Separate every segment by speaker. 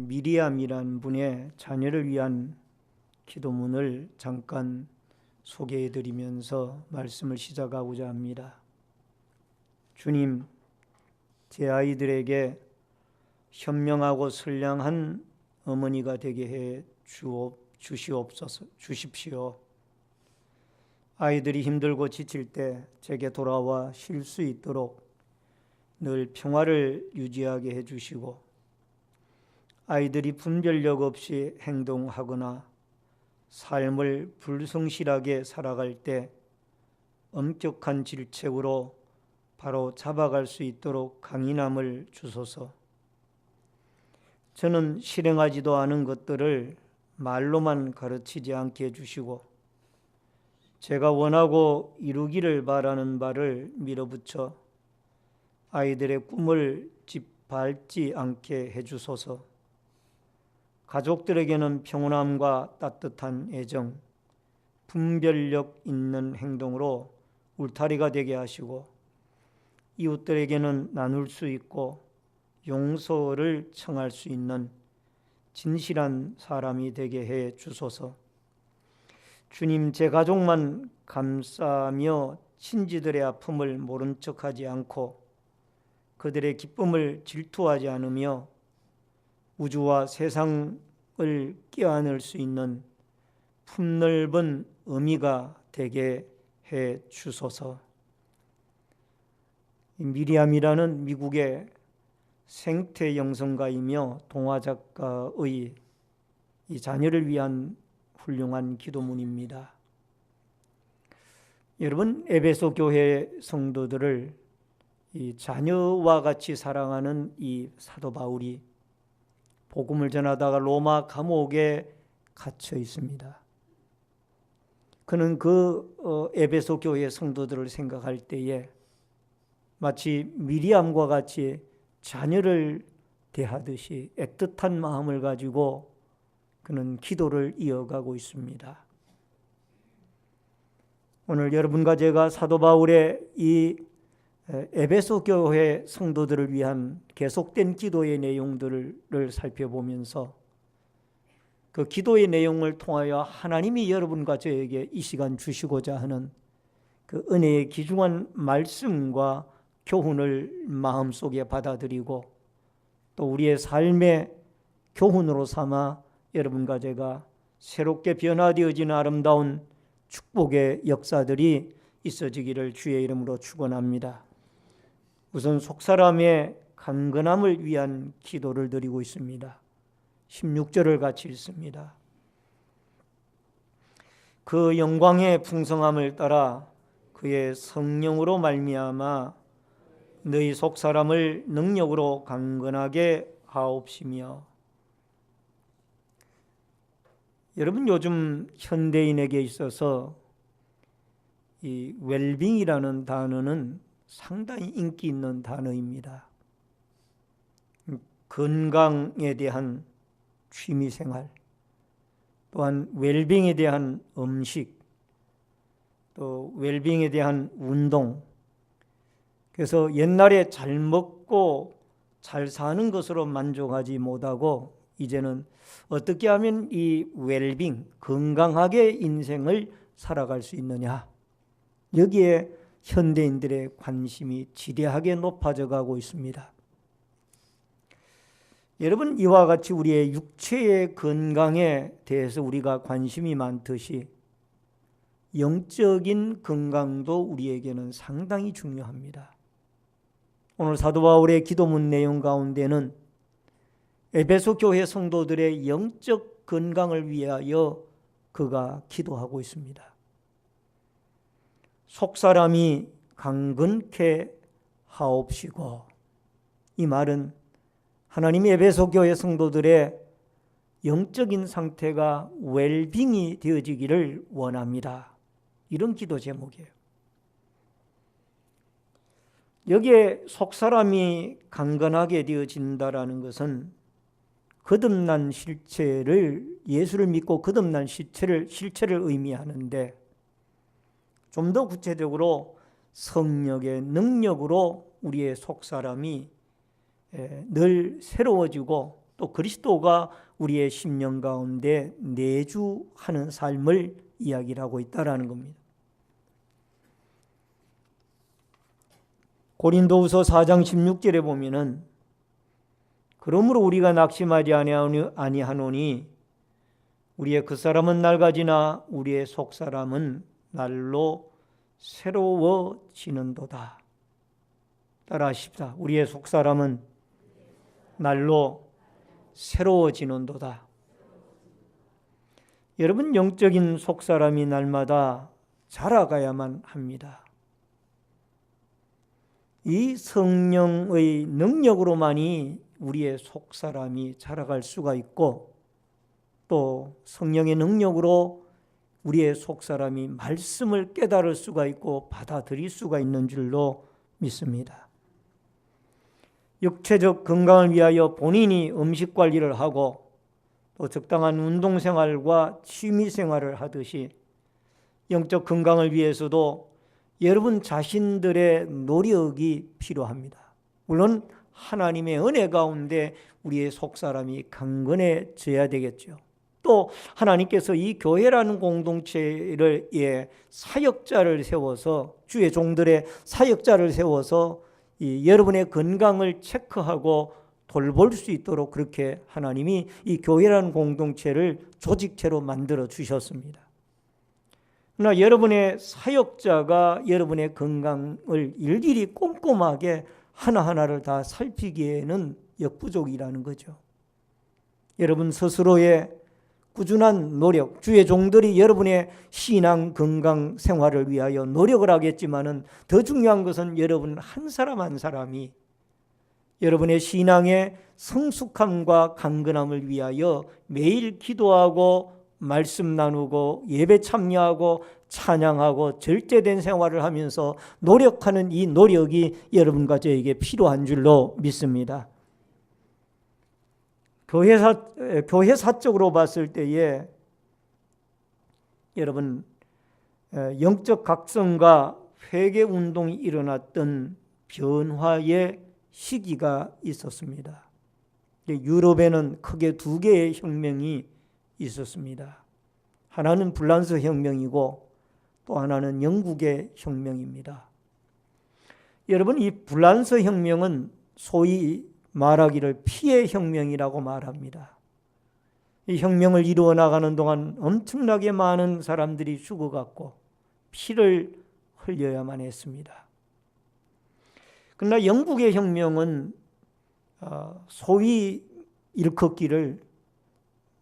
Speaker 1: 미리암이란 분의 자녀를 위한 기도문을 잠깐 소개해 드리면서 말씀을 시작하고자 합니다. 주님, 제 아이들에게 현명하고 선량한 어머니가 되게 해 주십시오. 아이들이 힘들고 지칠 때 제게 돌아와 쉴 수 있도록 늘 평화를 유지하게 해주시고, 아이들이 분별력 없이 행동하거나 삶을 불성실하게 살아갈 때 엄격한 질책으로 바로 잡아갈 수 있도록 강인함을 주소서. 저는 실행하지도 않은 것들을 말로만 가르치지 않게 해주시고, 제가 원하고 이루기를 바라는 바를 밀어붙여 아이들의 꿈을 짓밟지 않게 해주소서. 가족들에게는 평온함과 따뜻한 애정, 분별력 있는 행동으로 울타리가 되게 하시고, 이웃들에게는 나눌 수 있고 용서를 청할 수 있는 진실한 사람이 되게 해 주소서. 주님, 제 가족만 감싸며 친지들의 아픔을 모른 척하지 않고 그들의 기쁨을 질투하지 않으며 우주와 세상을 껴안을 수 있는 품넓은 의미가 되게 해 주소서. 미리암이라는 미국의 생태 영성가이며 동화 작가의 이 자녀를 위한 훌륭한 기도문입니다. 여러분, 에베소 교회 성도들을 이 자녀와 같이 사랑하는 이 사도 바울이 복음을 전하다가 로마 감옥에 갇혀 있습니다. 그는 그 에베소 교회 성도들을 생각할 때에 마치 미리암과 같이 자녀를 대하듯이 애틋한 마음을 가지고 그는 기도를 이어가고 있습니다. 오늘 여러분과 제가 사도 바울의 이 에베소 교회 성도들을 위한 계속된 기도의 내용들을 살펴보면서 그 기도의 내용을 통하여 하나님이 여러분과 저에게 이 시간 주시고자 하는 그 은혜의 귀중한 말씀과 교훈을 마음속에 받아들이고 또 우리의 삶의 교훈으로 삼아 여러분과 제가 새롭게 변화되어지는 아름다운 축복의 역사들이 있어지기를 주의 이름으로 축원합니다. 우선 속사람의 강건함을 위한 기도를 드리고 있습니다. 16절을 같이 읽습니다. 그 영광의 풍성함을 따라 그의 성령으로 말미암아 너희 속사람을 능력으로 강건하게 하옵시며. 여러분, 요즘 현대인에게 있어서 이 웰빙이라는 단어는 상당히 인기 있는 단어입니다. 건강에 대한 취미생활, 또한 웰빙에 대한 음식, 또 웰빙에 대한 운동. 그래서 옛날에 잘 먹고 잘 사는 것으로 만족하지 못하고 이제는 어떻게 하면 이 웰빙, 건강하게 인생을 살아갈 수 있느냐, 여기에 현대인들의 관심이 지대하게 높아져 가고 있습니다. 여러분, 이와 같이 우리의 육체의 건강에 대해서 우리가 관심이 많듯이 영적인 건강도 우리에게는 상당히 중요합니다. 오늘 사도 바울의 기도문 내용 가운데는 에베소 교회 성도들의 영적 건강을 위하여 그가 기도하고 있습니다. 속사람이 강건케 하옵시고, 이 말은 하나님이 에베소 교회 성도들의 영적인 상태가 웰빙이 되어지기를 원합니다. 이런 기도 제목이에요. 여기에 속사람이 강건하게 되어진다라는 것은 거듭난 실체를, 예수를 믿고 거듭난 실체를 의미하는데, 좀 더 구체적으로 성령의 능력으로 우리의 속사람이 늘 새로워지고 또 그리스도가 우리의 심령 가운데 내주하는 삶을 이야기를 하고 있다라는 겁니다. 고린도후서 4장 16절에 보면은 그러므로 우리가 낙심하지 아니하노니 우리의 그 사람은 낡아지나 우리의 속 사람은 날로 새로워지는도다. 따라하십시다. 우리의 속 사람은 날로 새로워지는도다. 여러분, 영적인 속 사람이 날마다 자라가야만 합니다. 이 성령의 능력으로만이 우리의 속 사람이 자라갈 수가 있고, 또 성령의 능력으로 우리의 속 사람이 말씀을 깨달을 수가 있고 받아들일 수가 있는 줄로 믿습니다. 육체적 건강을 위하여 본인이 음식 관리를 하고 또 적당한 운동생활과 취미생활을 하듯이 영적 건강을 위해서도 여러분 자신들의 노력이 필요합니다. 물론 하나님의 은혜 가운데 우리의 속사람이 강건해져야 되겠죠. 또 하나님께서 이 교회라는 공동체를 사역자를 세워서, 주의 종들의 사역자를 세워서 여러분의 건강을 체크하고 돌볼 수 있도록 그렇게 하나님이 이 교회라는 공동체를 조직체로 만들어 주셨습니다. 그러나 여러분의 사역자가 여러분의 건강을 일일이 꼼꼼하게 하나하나를 다 살피기에는 역부족이라는 거죠. 여러분 스스로의 꾸준한 노력, 주의 종들이 여러분의 신앙 건강 생활을 위하여 노력을 하겠지만은 더 중요한 것은 여러분 한 사람 한 사람이 여러분의 신앙의 성숙함과 강건함을 위하여 매일 기도하고 말씀 나누고 예배 참여하고 찬양하고 절제된 생활을 하면서 노력하는 이 노력이 여러분과 저에게 필요한 줄로 믿습니다. 교회사적으로 봤을 때에 여러분 영적 각성과 회개 운동이 일어났던 변화의 시기가 있었습니다. 유럽에는 크게 두 개의 혁명이 있었습니다. 하나는 불란서 혁명이고 또 하나는 영국의 혁명입니다. 여러분, 이 불란서 혁명은 소위 말하기를 피해 혁명이라고 말합니다. 이 혁명을 이루어 나가는 동안 엄청나게 많은 사람들이 죽어갔고 피를 흘려야만 했습니다. 그러나 영국의 혁명은 소위 일컫기를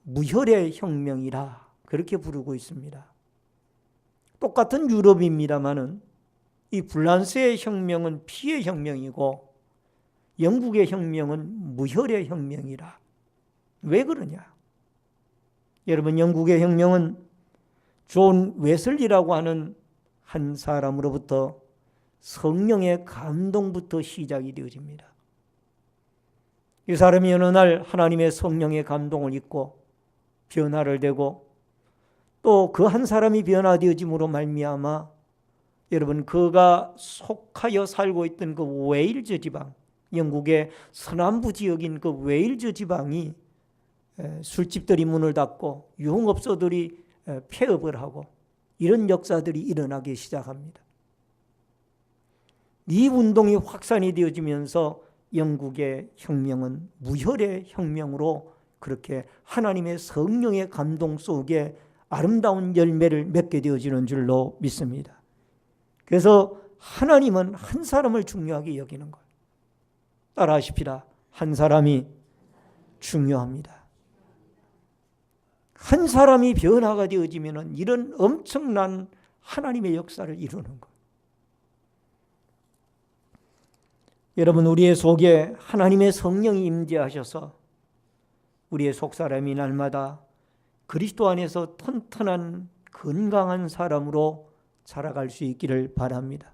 Speaker 1: 무혈의 혁명이라 그렇게 부르고 있습니다. 똑같은 유럽입니다마는 이 불란서의 혁명은 피의 혁명이고 영국의 혁명은 무혈의 혁명이라. 왜 그러냐? 여러분, 영국의 혁명은 존 웨슬리라고 하는 한 사람으로부터 성령의 감동부터 시작이 되어집니다. 이 사람이 어느 날 하나님의 성령의 감동을 입고 변화를 되고 또 그 한 사람이 변화되어짐으로 말미암아 여러분 그가 속하여 살고 있던 그 웨일즈 지방, 영국의 서남부 지역인 그 웨일즈 지방이 술집들이 문을 닫고 유흥업소들이 폐업을 하고 이런 역사들이 일어나기 시작합니다. 이 운동이 확산이 되어지면서 영국의 혁명은 무혈의 혁명으로 그렇게 하나님의 성령의 감동 속에 아름다운 열매를 맺게 되어지는 줄로 믿습니다. 그래서 하나님은 한 사람을 중요하게 여기는 거예요. 따라하십시다. 한 사람이 중요합니다. 한 사람이 변화가 되어지면 이런 엄청난 하나님의 역사를 이루는 거예요. 여러분, 우리의 속에 하나님의 성령이 임재하셔서 우리의 속사람이 날마다 그리스도 안에서 튼튼한 건강한 사람으로 자라갈 수 있기를 바랍니다.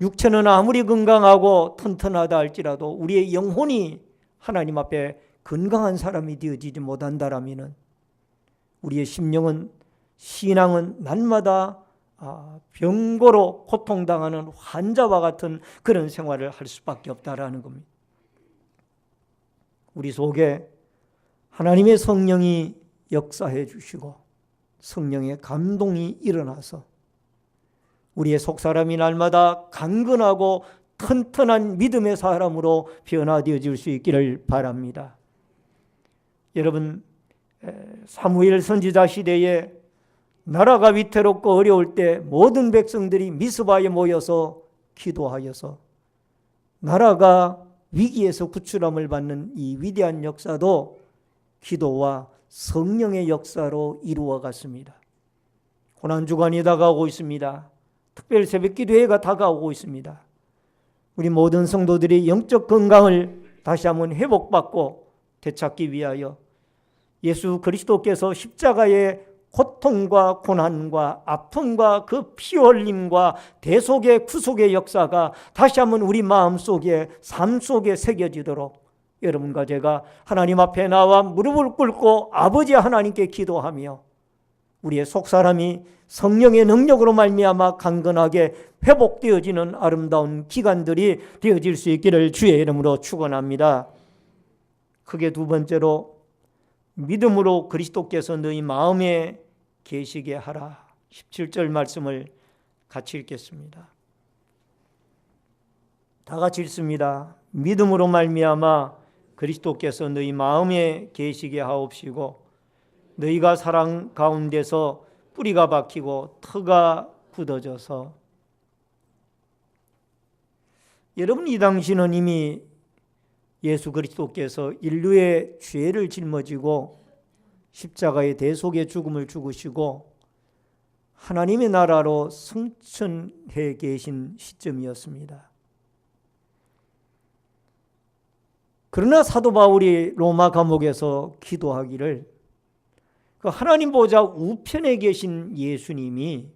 Speaker 1: 육체는 아무리 건강하고 튼튼하다 할지라도 우리의 영혼이 하나님 앞에 건강한 사람이 되어지지 못한다라면 우리의 심령은, 신앙은 날마다 병고로 고통당하는 환자와 같은 그런 생활을 할 수밖에 없다라는 겁니다. 우리 속에 하나님의 성령이 역사해 주시고 성령의 감동이 일어나서 우리의 속사람이 날마다 강건하고 튼튼한 믿음의 사람으로 변화되어질 수 있기를 바랍니다. 여러분, 사무엘 선지자 시대에 나라가 위태롭고 어려울 때 모든 백성들이 미스바에 모여서 기도하여서 나라가 위기에서 구출함을 받는 이 위대한 역사도 기도와 성령의 역사로 이루어갔습니다. 고난주간이 다가오고 있습니다. 특별 새벽기도회가 다가오고 있습니다. 우리 모든 성도들이 영적 건강을 다시 한번 회복받고 되찾기 위하여 예수 그리스도께서 십자가의 고통과 고난과 아픔과 그 피 흘림과 대속의 구속의 역사가 다시 한번 우리 마음속에 삶 속에 새겨지도록 여러분과 제가 하나님 앞에 나와 무릎을 꿇고 아버지 하나님께 기도하며 우리의 속사람이 성령의 능력으로 말미암아 강건하게 회복되어지는 아름다운 기간들이 되어질 수 있기를 주의 이름으로 축원합니다. 크게 두 번째로 믿음으로 그리스도께서 너희 마음에 계시게 하라. 17절 말씀을 같이 읽겠습니다. 다 같이 읽습니다. 믿음으로 말미암아 그리스도께서 너희 마음에 계시게 하옵시고 너희가 사랑 가운데서 뿌리가 박히고 터가 굳어져서. 여러분, 이 당시는 이미 예수 그리스도께서 인류의 죄를 짊어지고 십자가의 대속의 죽음을 죽으시고 하나님의 나라로 승천해 계신 시점이었습니다. 그러나 사도 바울이 로마 감옥에서 기도하기를 그 하나님 보좌 우편에 계신 예수님이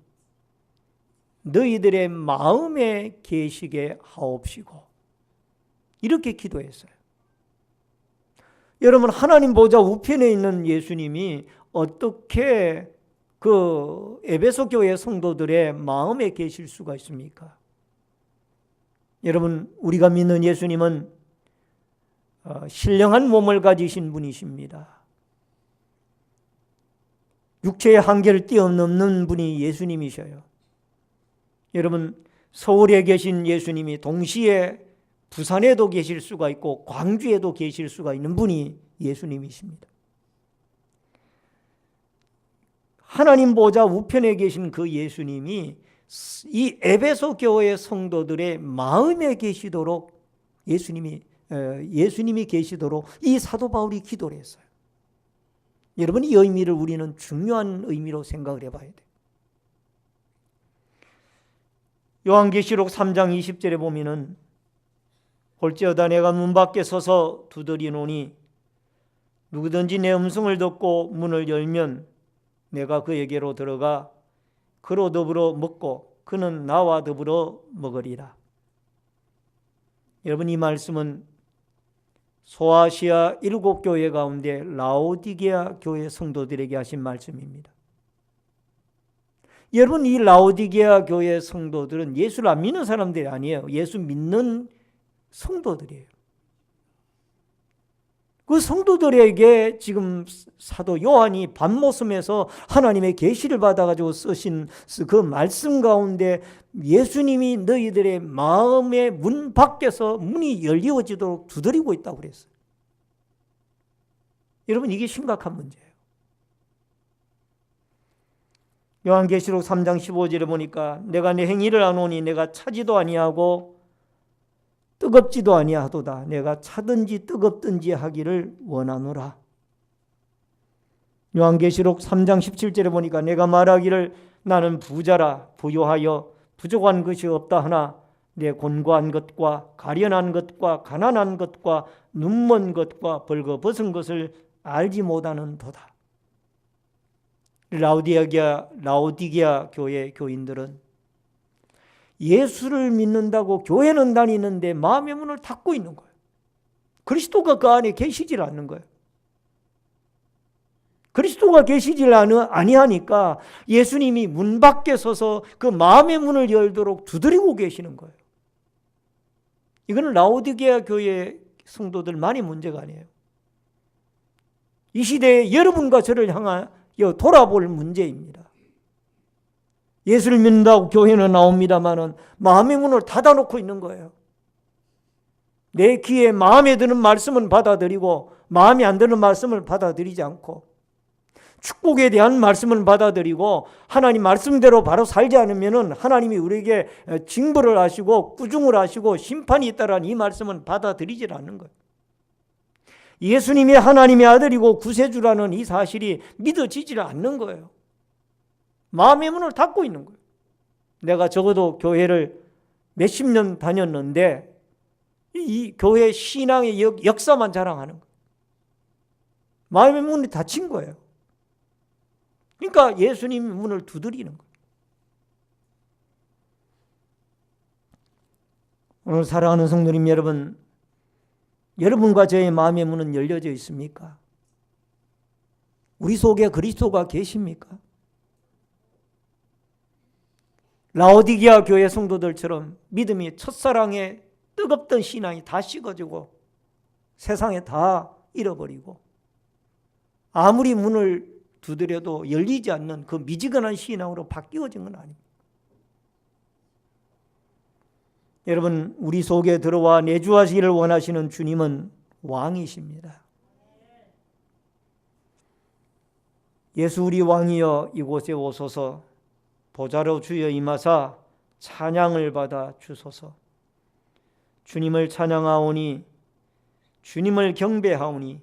Speaker 1: 너희들의 마음에 계시게 하옵시고 이렇게 기도했어요. 여러분, 하나님 보좌 우편에 있는 예수님이 어떻게 그 에베소 교회 성도들의 마음에 계실 수가 있습니까? 여러분, 우리가 믿는 예수님은 신령한 몸을 가지신 분이십니다. 육체의 한계를 뛰어넘는 분이 예수님이셔요. 여러분, 서울에 계신 예수님이 동시에 부산에도 계실 수가 있고 광주에도 계실 수가 있는 분이 예수님이십니다. 하나님 보좌 우편에 계신 그 예수님이 이 에베소 교회 성도들의 마음에 계시도록 예수님이 계시도록 이 사도 바울이 기도를 했어요. 여러분, 이 의미를 우리는 중요한 의미로 생각을 해봐야 돼요. 요한계시록 3장 20절에 보면은 볼지어다 내가 문 밖에 서서 두드리노니 누구든지 내 음성을 듣고 문을 열면 내가 그에게로 들어가 그로 더불어 먹고 그는 나와 더불어 먹으리라. 여러분, 이 말씀은 소아시아 7교회 가운데 라오디게아 교회 성도들에게 하신 말씀입니다. 여러분, 이 라오디게아 교회 성도들은 예수를 안 믿는 사람들이 아니에요. 예수 믿는 성도들이에요. 그 성도들에게 지금 사도 요한이 밤모섬에서 하나님의 계시를 받아가지고 쓰신 그 말씀 가운데 예수님이 너희들의 마음의 문 밖에서 문이 열리어지도록 두드리고 있다고 그랬어요. 여러분, 이게 심각한 문제예요. 요한계시록 3장 15절에 보니까 내가 내 행위를 아노니 내가 차지도 아니하고 뜨겁지도 아니하도다. 내가 차든지 뜨겁든지 하기를 원하노라. 요한계시록 3장 17절에 보니까 내가 말하기를 나는 부자라 부요하여 부족한 것이 없다 하나 내 곤고한 것과 가련한 것과 가난한 것과 눈먼 것과 벌거벗은 것을 알지 못하는 도다. 라오디게아 교회 교인들은 예수를 믿는다고 교회는 다니는데 마음의 문을 닫고 있는 거예요. 그리스도가 그 안에 계시질 않는 거예요. 그리스도가 계시질 아니하니까 예수님이 문 밖에 서서 그 마음의 문을 열도록 두드리고 계시는 거예요. 이거는 라오디게아 교회 성도들만의 문제가 아니에요. 이 시대에 여러분과 저를 향하여 돌아볼 문제입니다. 예수를 믿는다고 교회는 나옵니다마는 마음의 문을 닫아놓고 있는 거예요. 내 귀에 마음에 드는 말씀은 받아들이고 마음에 안 드는 말씀을 받아들이지 않고, 축복에 대한 말씀은 받아들이고 하나님 말씀대로 바로 살지 않으면 하나님이 우리에게 징벌을 하시고 꾸중을 하시고 심판이 있다라는 이 말씀은 받아들이질 않는 거예요. 예수님이 하나님의 아들이고 구세주라는 이 사실이 믿어지질 않는 거예요. 마음의 문을 닫고 있는 거예요. 내가 적어도 교회를 몇십 년 다녔는데 이 교회 신앙의 역사만 자랑하는 거예요. 마음의 문이 닫힌 거예요. 그러니까 예수님의 문을 두드리는 거예요. 오늘 사랑하는 성도님 여러분, 여러분과 저의 마음의 문은 열려져 있습니까? 우리 속에 그리스도가 계십니까? 라오디게아 교회 성도들처럼 믿음이 첫사랑의 뜨겁던 신앙이 다 식어지고 세상에 다 잃어버리고 아무리 문을 두드려도 열리지 않는 그 미지근한 신앙으로 바뀌어진 건 아닙니다. 여러분, 우리 속에 들어와 내주하시기를 원하시는 주님은 왕이십니다. 예수 우리 왕이여 이곳에 오소서, 보좌로 주여 임하사 찬양을 받아 주소서. 주님을 찬양하오니 주님을 경배하오니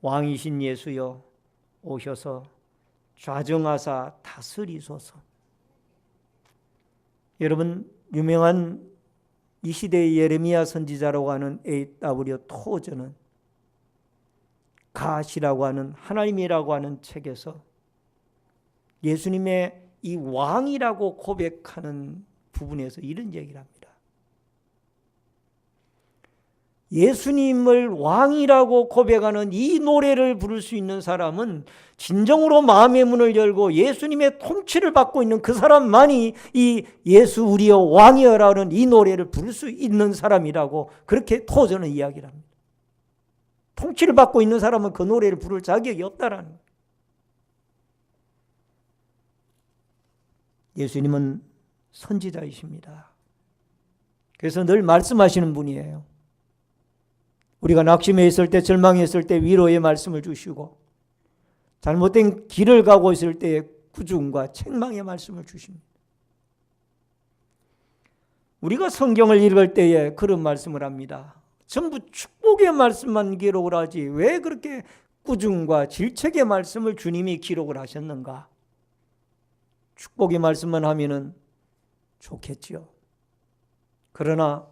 Speaker 1: 왕이신 예수여 오셔서 좌정하사 다스리소서. 여러분, 유명한 이 시대의 예레미야 선지자라고 하는 A.W. 토저는 갓이라고 하는 하나님이라고 하는 책에서 예수님의 이 왕이라고 고백하는 부분에서 이런 얘기를 합니다. 예수님을 왕이라고 고백하는 이 노래를 부를 수 있는 사람은 진정으로 마음의 문을 열고 예수님의 통치를 받고 있는 그 사람만이 이 예수 우리여 왕이여라는 이 노래를 부를 수 있는 사람이라고 그렇게 토저는 이야기를 합니다. 통치를 받고 있는 사람은 그 노래를 부를 자격이 없다라는 거예요. 예수님은 선지자이십니다. 그래서 늘 말씀하시는 분이에요. 우리가 낙심해 있을 때, 절망해 있을 때 위로의 말씀을 주시고 잘못된 길을 가고 있을 때 구중과 책망의 말씀을 주십니다. 우리가 성경을 읽을 때에 그런 말씀을 합니다. 전부 축복의 말씀만 기록을 하지 왜 그렇게 꾸중과 질책의 말씀을 주님이 기록을 하셨는가? 축복의 말씀만 하면은 좋겠지요. 그러나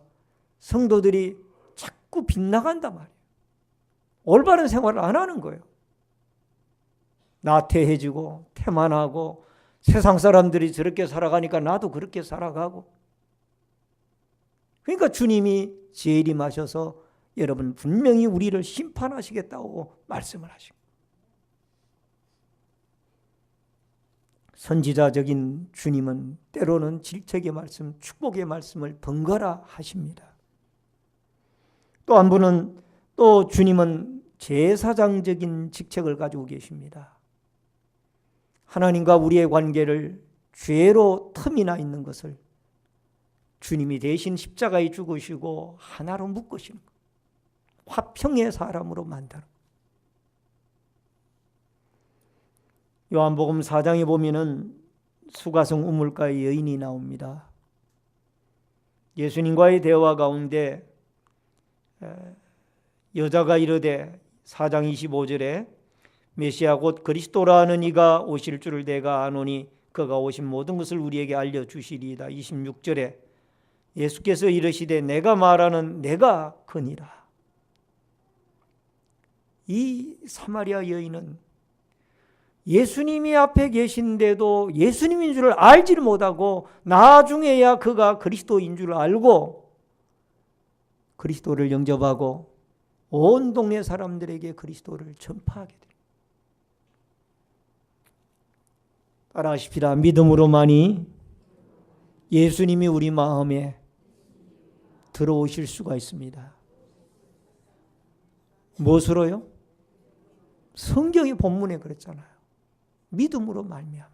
Speaker 1: 성도들이 자꾸 빗나간단 말이에요. 올바른 생활을 안 하는 거예요. 나태해지고 태만하고 세상 사람들이 저렇게 살아가니까 나도 그렇게 살아가고. 그러니까 주님이 재림하셔서 여러분 분명히 우리를 심판하시겠다고 말씀을 하시고, 선지자적인 주님은 때로는 질책의 말씀, 축복의 말씀을 번갈아 하십니다. 또 한 분은, 또 주님은 제사장적인 직책을 가지고 계십니다. 하나님과 우리의 관계를 죄로 틈이 나 있는 것을 주님이 대신 십자가에 죽으시고 하나로 묶으시는 것, 화평의 사람으로 만드는 것. 요한복음 4장에 보면은 수가성 우물가에 여인이 나옵니다. 예수님과의 대화 가운데 여자가 이르되 4장 25절에 메시아 곧 그리스도라는 이가 오실 줄을 내가 아노니 그가 오신 모든 것을 우리에게 알려주시리이다. 26절에 예수께서 이르시되 내가 말하는 내가 그니라. 이 사마리아 여인은 예수님이 앞에 계신데도 예수님인 줄을 알지를 못하고 나중에야 그가 그리스도인 줄을 알고 그리스도를 영접하고 온 동네 사람들에게 그리스도를 전파하게 됩니다. 따라하십시다. 믿음으로만이 예수님이 우리 마음에 들어오실 수가 있습니다. 무엇으로요? 성경의 본문에 그랬잖아요. 믿음으로 말미암아.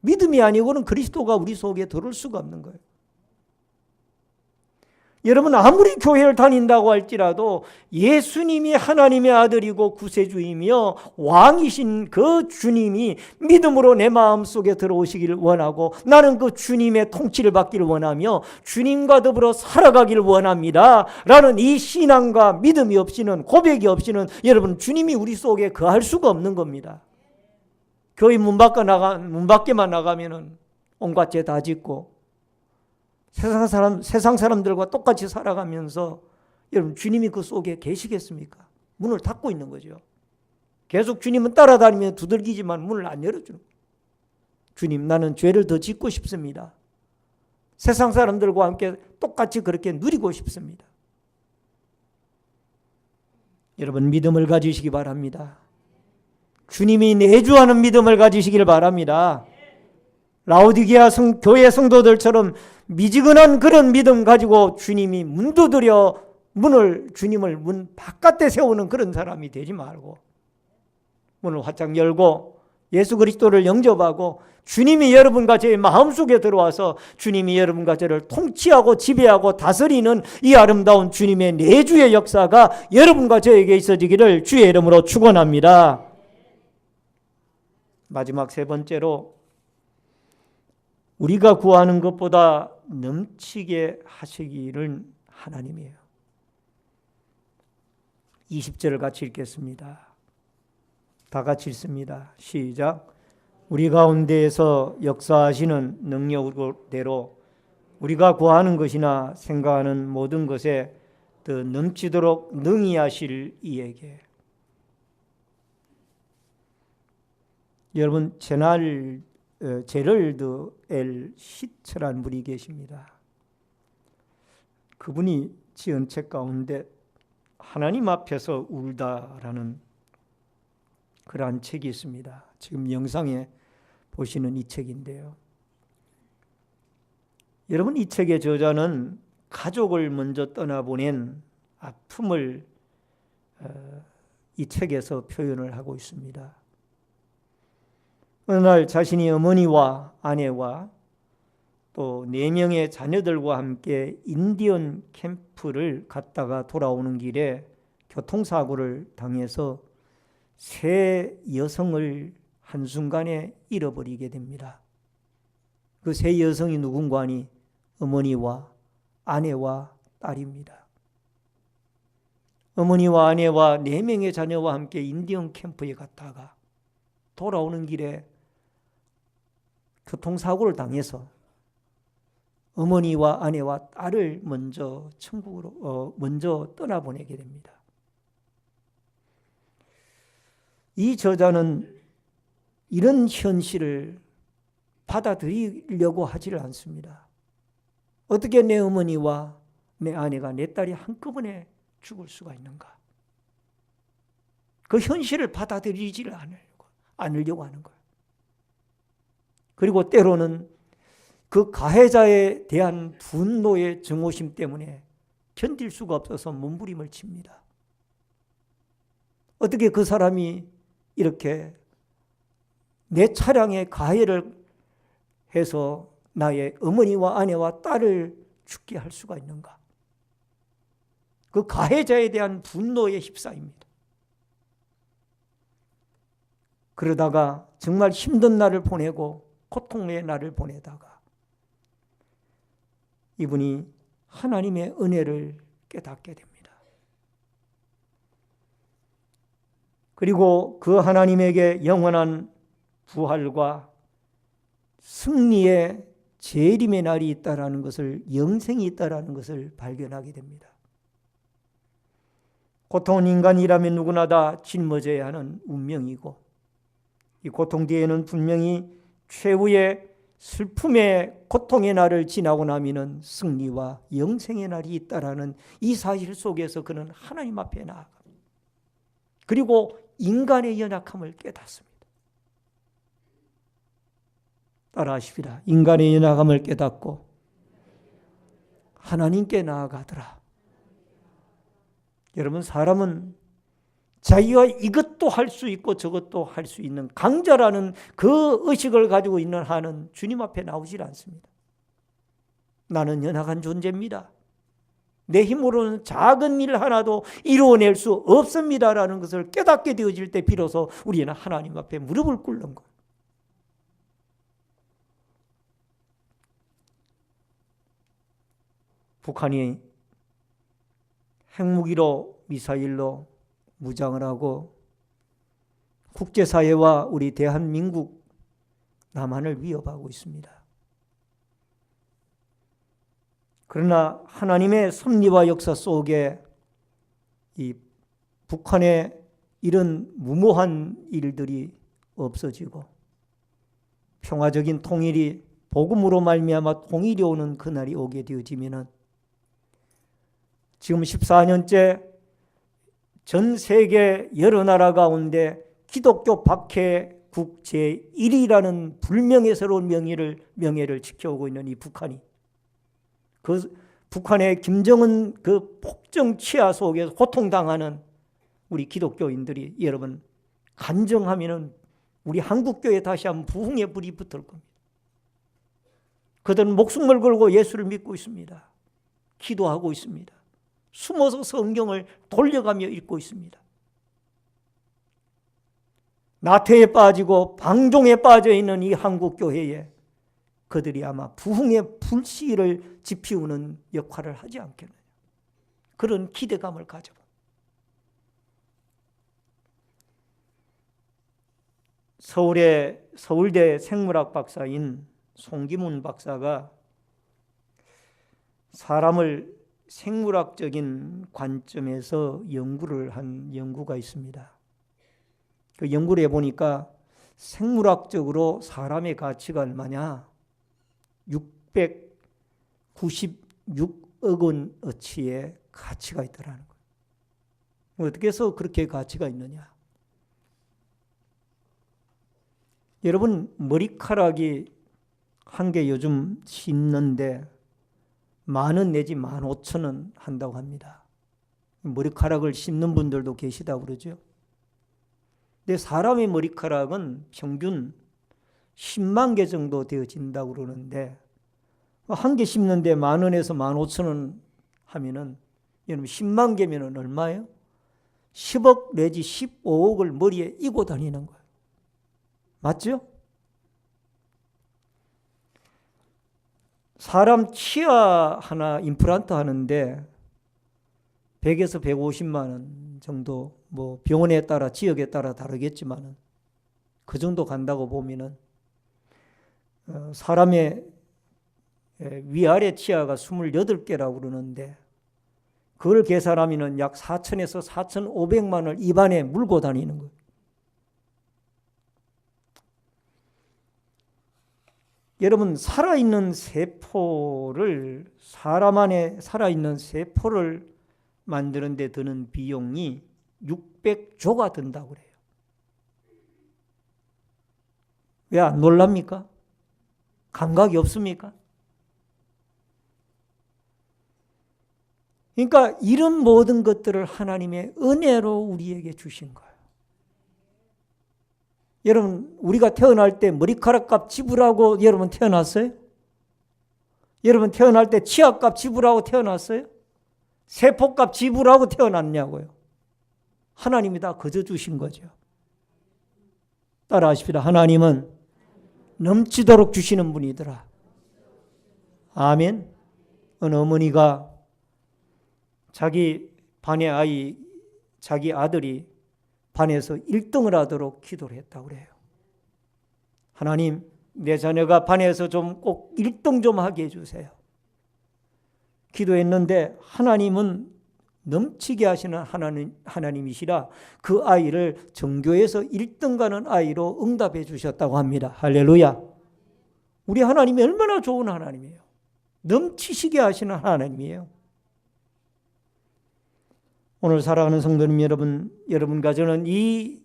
Speaker 1: 믿음이 아니고는 그리스도가 우리 속에 들어올 수가 없는 거예요. 여러분, 아무리 교회를 다닌다고 할지라도 예수님이 하나님의 아들이고 구세주이며 왕이신 그 주님이 믿음으로 내 마음속에 들어오시기를 원하고, 나는 그 주님의 통치를 받기를 원하며 주님과 더불어 살아가기를 원합니다 라는 이 신앙과 믿음이 없이는, 고백이 없이는 여러분, 주님이 우리 속에 거할 수가 없는 겁니다. 교회 문 밖에만 나가면은 온갖 죄 다 짓고 세상 사람들과 똑같이 살아가면서 여러분, 주님이 그 속에 계시겠습니까? 문을 닫고 있는 거죠. 계속 주님은 따라다니며 두들기지만 문을 안 열어주는 거예요. 주님, 나는 죄를 더 짓고 싶습니다. 세상 사람들과 함께 똑같이 그렇게 누리고 싶습니다. 여러분, 믿음을 가지시기 바랍니다. 주님이 내주하는 믿음을 가지시기를 바랍니다. 라오디게아 교회 성도들처럼 미지근한 그런 믿음 가지고 주님이 문 두드려 주님을 문 바깥에 세우는 그런 사람이 되지 말고, 문을 활짝 열고 예수 그리스도를 영접하고 주님이 여러분과 저의 마음속에 들어와서 주님이 여러분과 저를 통치하고 지배하고 다스리는 이 아름다운 주님의 내주의 역사가 여러분과 저에게 있어지기를 주의 이름으로 축원합니다. 마지막 세 번째로, 우리가 구하는 것보다 넘치게 하시기를 하나님이에요. 20절을 같이 읽겠습니다. 다 같이 읽습니다. 시작. 우리 가운데에서 역사하시는 능력대로 우리가 구하는 것이나 생각하는 모든 것에 더 넘치도록 능히 하실 이에게. 여러분, 제럴드 엘 시처라는 분이 계십니다. 그분이 지은 책 가운데 하나님 앞에서 울다라는 그러한 책이 있습니다. 지금 영상에 보시는 이 책인데요. 여러분, 이 책의 저자는 가족을 먼저 떠나보낸 아픔을 이 책에서 표현을 하고 있습니다. 어느 날 자신이 어머니와 아내와 또 4명의 자녀들과 함께 인디언 캠프를 갔다가 돌아오는 길에 교통사고를 당해서 3 여성을 한순간에 잃어버리게 됩니다. 그 3 여성이 누군가 하니 어머니와 아내와 딸입니다. 어머니와 아내와 4명의 자녀와 함께 인디언 캠프에 갔다가 돌아오는 길에 교통사고를 당해서 어머니와 아내와 딸을 먼저 천국으로 먼저 떠나보내게 됩니다. 이 저자는 이런 현실을 받아들이려고 하지를 않습니다. 어떻게 내 어머니와 내 아내가, 내 딸이 한꺼번에 죽을 수가 있는가? 그 현실을 받아들이지를 않으려고 하는 거예요. 그리고 때로는 그 가해자에 대한 분노의 증오심 때문에 견딜 수가 없어서 몸부림을 칩니다. 어떻게 그 사람이 이렇게 내 차량에 가해를 해서 나의 어머니와 아내와 딸을 죽게 할 수가 있는가? 그 가해자에 대한 분노에 휩싸입니다. 그러다가 정말 힘든 날을 보내고 고통의 날을 보내다가 이분이 하나님의 은혜를 깨닫게 됩니다. 그리고 그 하나님에게 영원한 부활과 승리의 재림의 날이 있다라는 것을, 영생이 있다라는 것을 발견하게 됩니다. 고통은 인간이라면 누구나 다 짊어져야 하는 운명이고, 이 고통 뒤에는 분명히 최후의 슬픔의 고통의 날을 지나고 나면은 승리와 영생의 날이 있다라는 이 사실 속에서 그는 하나님 앞에 나아갑니다. 그리고 인간의 연약함을 깨닫습니다. 따라하십시다. 인간의 연약함을 깨닫고 하나님께 나아가더라. 여러분, 사람은 자기가 이것도 할 수 있고 저것도 할 수 있는 강자라는 그 의식을 가지고 있는 한은 주님 앞에 나오질 않습니다. 나는 연약한 존재입니다. 내 힘으로는 작은 일 하나도 이루어낼 수 없습니다라는 것을 깨닫게 되어질 때 비로소 우리는 하나님 앞에 무릎을 꿇는 거예요. 북한이 핵무기로 미사일로 무장을 하고 국제사회와 우리 대한민국 남한을 위협하고 있습니다. 그러나 하나님의 섭리와 역사 속에 이 북한의 이런 무모한 일들이 없어지고 평화적인 통일이 복음으로 말미암아 통일이 오는 그날이 오게 되어지면은 지금 14년째 전 세계 여러 나라 가운데 기독교 박해국 제1위라는 불명예스러운 명예를 지켜오고 있는 이 북한이 그 북한의 김정은 그 폭정 치하 속에서 고통당하는 우리 기독교인들이 여러분 간증하면은 우리 한국교회에 다시 한번 부흥의 불이 붙을 겁니다. 그들은 목숨을 걸고 예수를 믿고 있습니다. 기도하고 있습니다. 숨어서 성경을 돌려가며 읽고 있습니다. 나태에 빠지고 방종에 빠져 있는 이 한국교회에 그들이 아마 부흥의 불씨를 지피우는 역할을 하지 않겠느냐. 그런 기대감을 가져봅니다. 서울대 생물학 박사인 송기문 박사가 사람을 생물학적인 관점에서 연구를 한 연구가 있습니다. 그 연구를 해보니까 생물학적으로 사람의 가치가 얼마냐? 696억 원어치의 가치가 있더라는 거예요. 어떻게 해서 그렇게 가치가 있느냐? 여러분 머리카락이 한 개 요즘 심는데 10,000원 내지 15,000원 한다고 합니다. 머리카락을 심는 분들도 계시다고 그러죠. 근데 사람의 머리카락은 평균 10만 개 정도 되어진다고 그러는데 한 개 심는데 10,000원에서 15,000원 하면은 여러분 10만 개면은 얼마예요? 10억 내지 15억을 머리에 이고 다니는 거예요. 맞죠? 사람 치아 하나 임플란트 하는데 100에서 150만 원 정도, 뭐 병원에 따라 지역에 따라 다르겠지만 그 정도 간다고 보면은 사람의 위아래 치아가 28개라고 그러는데 그걸 계산하면은 약 4,000에서 4,500만 원을 입안에 물고 다니는 거예요. 여러분 살아있는 세포를 사람 안에 살아있는 세포를 만드는 데 드는 비용이 600조가 든다고 그래요. 왜 안 놀랍니까? 감각이 없습니까? 그러니까 이런 모든 것들을 하나님의 은혜로 우리에게 주신 거예요. 여러분 우리가 태어날 때 머리카락값 지불하고 여러분 태어났어요? 여러분 태어날 때 치아값 지불하고 태어났어요? 세포값 지불하고 태어났냐고요? 하나님이 다 거저 주신 거죠. 따라하십시다. 하나님은 넘치도록 주시는 분이더라. 아멘. 어느 어머니가 자기 반의 아이, 자기 아들이 반에서 1등을 하도록 기도를 했다고 그래요. 하나님, 내 자녀가 반에서 좀 꼭 1등 좀 하게 해주세요. 기도했는데 하나님은 넘치게 하시는 하나님이시라 그 아이를 전교에서 1등 가는 아이로 응답해 주셨다고 합니다. 할렐루야. 우리 하나님이 얼마나 좋은 하나님이에요. 넘치시게 하시는 하나님이에요. 오늘 살아가는 성도님 여러분과 저는 이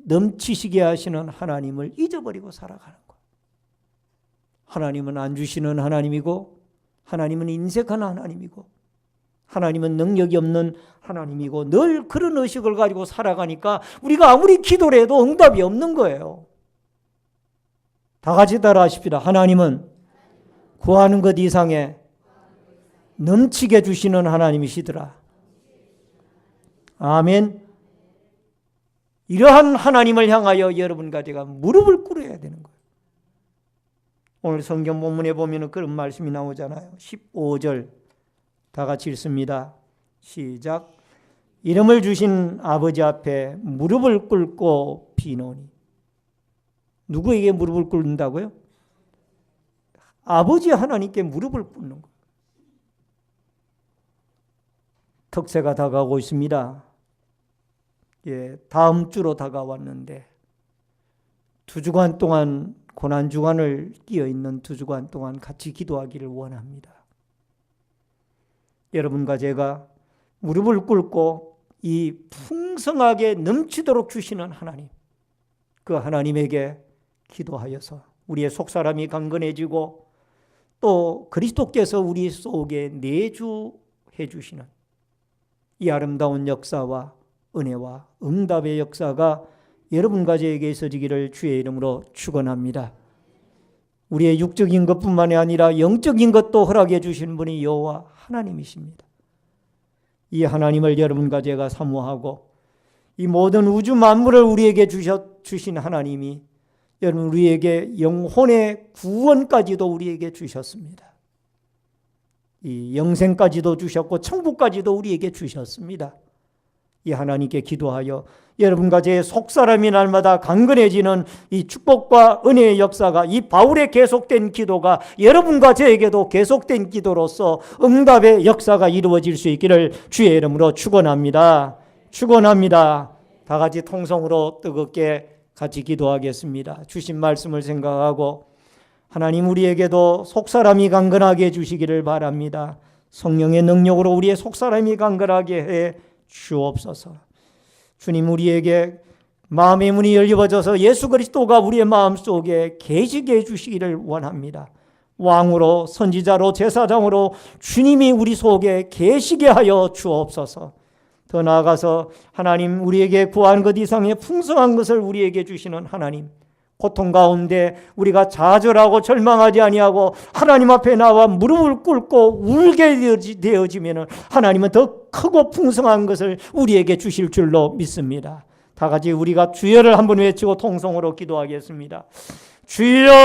Speaker 1: 넘치시게 하시는 하나님을 잊어버리고 살아가는 거예요. 하나님은 안 주시는 하나님이고 하나님은 인색한 하나님이고 하나님은 능력이 없는 하나님이고 늘 그런 의식을 가지고 살아가니까 우리가 아무리 기도를 해도 응답이 없는 거예요. 다 같이 따라하십시다. 하나님은 구하는 것 이상의 넘치게 주시는 하나님이시더라. 아멘. 이러한 하나님을 향하여 여러분과 제가 무릎을 꿇어야 되는 거예요. 오늘 성경 본문에 보면 그런 말씀이 나오잖아요. 15절 다 같이 읽습니다. 시작. 이름을 주신 아버지 앞에 무릎을 꿇고 비노니. 누구에게 무릎을 꿇는다고요? 아버지 하나님께 무릎을 꿇는 거예요. 특세가 다가오고 있습니다. 다음 주로 다가왔는데 2주간 동안 고난주간을 끼어있는 2주간 동안 같이 기도하기를 원합니다. 여러분과 제가 무릎을 꿇고 이 풍성하게 넘치도록 주시는 하나님, 그 하나님에게 기도하여서 우리의 속사람이 강건해지고 또 그리스도께서 우리 속에 내주해 주시는 이 아름다운 역사와 은혜와 응답의 역사가 여러분과 저에게 있어지기를 주의 이름으로 축원합니다. 우리의 육적인 것뿐만이 아니라 영적인 것도 허락해 주신 분이 여호와 하나님이십니다. 이 하나님을 여러분과 제가 사모하고 이 모든 우주 만물을 우리에게 주신 하나님이 여러분 우리에게 영혼의 구원까지도 우리에게 주셨습니다. 이 영생까지도 주셨고 천국까지도 우리에게 주셨습니다. 이 하나님께 기도하여 여러분과 제 속사람이 날마다 강건해지는 이 축복과 은혜의 역사가 이 바울의 계속된 기도가 여러분과 저에게도 계속된 기도로서 응답의 역사가 이루어질 수 있기를 주의 이름으로 축원합니다. 축원합니다. 다 같이 통성으로 뜨겁게 같이 기도하겠습니다. 주신 말씀을 생각하고 하나님 우리에게도 속사람이 강건하게 해주시기를 바랍니다. 성령의 능력으로 우리의 속사람이 강건하게 해 주옵소서. 주님 우리에게 마음의 문이 열려져서 예수 그리스도가 우리의 마음속에 계시게 해주시기를 원합니다. 왕으로 선지자로 제사장으로 주님이 우리 속에 계시게 하여 주옵소서. 더 나아가서 하나님 우리에게 구한 것 이상의 풍성한 것을 우리에게 주시는 하나님, 고통 가운데 우리가 좌절하고 절망하지 아니하고 하나님 앞에 나와 무릎을 꿇고 울게 되어지면 하나님은 더 크고 풍성한 것을 우리에게 주실 줄로 믿습니다. 다 같이 우리가 주여를 한번 외치고 통성으로 기도하겠습니다. 주여.